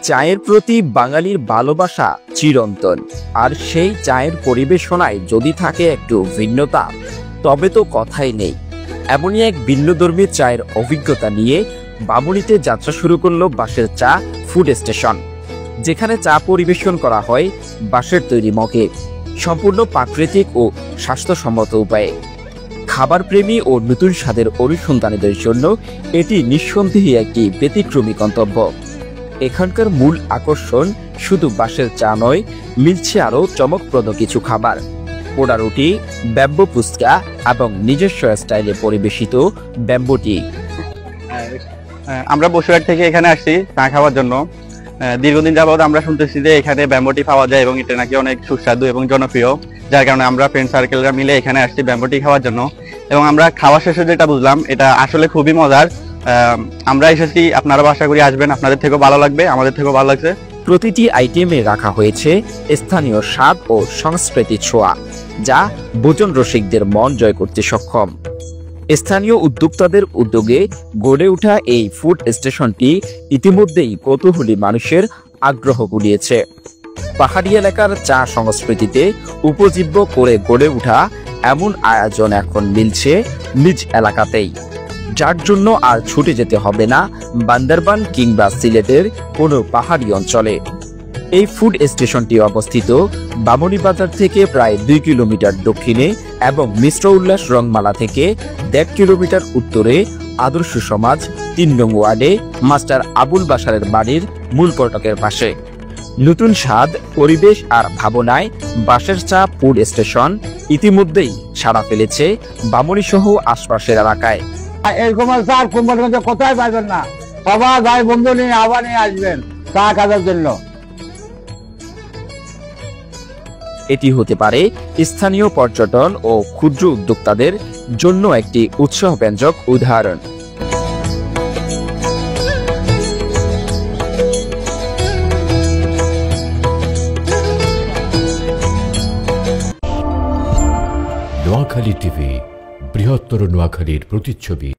চায়ের প্রতি বাঙালির ভালোবাসা চিরন্তন, আর সেই চায়ের পরিবেশনায় যদি থাকে একটু ভিন্নতা তবে তো কথাই নেই। এমনই এক ভিন্নধর্মী চায়ের অভিজ্ঞতা নিয়ে বামুনিতে যাত্রা শুরু করলো বাঁশের চা ফুড স্টেশন, যেখানে চা পরিবেশন করা হয় বাঁশের তৈরি মগে, সম্পূর্ণ প্রাকৃতিক ও স্বাস্থ্যসম্মত উপায়ে। খাবার প্রেমী ও নতুন স্বাদের অনুসন্ধানীদের জন্য এটি নিঃসন্দেহে একটি ব্যতিক্রমী গন্তব্য। এখানকার মূল আকর্ষণ শুধু বাঁশের চা নয়, মিলছে আরও চমকপ্রদ কিছু খাবার, পোড়া রুটি, ব্যাম্বো ফুচকা এবং নিজস্ব স্টাইলে পরিবেশিত ব্যাম্বো টি। আমরা বসুরহাট থেকে এখানে আসছি চা খাওয়ার জন্য। দীর্ঘদিন যাবৎ আমরা শুনতেছি যে এখানে ব্যাম্বো টি পাওয়া যায় এবং এটা নাকি অনেক সুস্বাদু এবং জনপ্রিয়, যার কারণে আমরা ফ্রেন্ড সার্কেলরা মিলে এখানে আসছি ব্যাম্বো টি খাওয়ার জন্য। এবং আমরা খাওয়া শেষে যেটা বুঝলাম, এটা আসলে খুবই মজার। আমরা এসেছি, আপনারা আশা করি আসবেন, আপনাদের থেকেও ভালো লাগবে, আমাদের থেকেও ভালো লাগছে। প্রতিটি আইটেমে রাখা হয়েছে স্থানীয় স্বাদ ও সংস্কৃতির ছোঁয়া, যা ভোজন রসিকদের মন জয় করতে সক্ষম। স্থানীয় উদ্যোক্তাদের উদ্যোগে গড়ে ওঠা এই ফুড স্টেশনটি ইতিমধ্যেই কৌতূহলী মানুষের আগ্রহ কুড়িয়েছে। পাহাড়ি এলাকার চা সংস্কৃতিতে উপজীব্য করে গড়ে ওঠা এমন আয়োজন এখন মিলছে নিজ এলাকাতেই, যার জন্য আর ছুটে যেতে হবে না বান্দরবান কিংবা সিলেটের কোনো পাহাড়ি অঞ্চলে। এই ফুড স্টেশনটি অবস্থিত বামুনি বাজার থেকে প্রায় 2 কিলোমিটার দক্ষিণে এবং মিশ্র উল্লাস রংমালা থেকে 1.5 কিলোমিটার উত্তরে আদর্শ সমাজ 3 নং ওয়ার্ডে মাস্টার আবুল বাশারের বাড়ির মূল ফটকের পাশে। নতুন স্বাদ, পরিবেশ আর ভাবনায় বাঁশের চা ফুড স্টেশন ইতিমধ্যেই সাড়া ফেলেছে বামুনি সহ আশপাশের এলাকায়। এরকম চা কোম্পানিগঞ্জে কোথায় পাইবেন না, সবাই ভাই বন্ধু নিয়ে আবার নিয়ে আসবেন চা খাওয়ার জন্য। এটি হতে পারে স্থানীয় পর্যটন ও ক্ষুদ্র উদ্যোক্তাদের জন্য একটি উৎসাহব্যঞ্জক উদাহরণ। নোয়াখালী টিভি, বৃহত্তর নোয়াখালীর প্রতিচ্ছবি।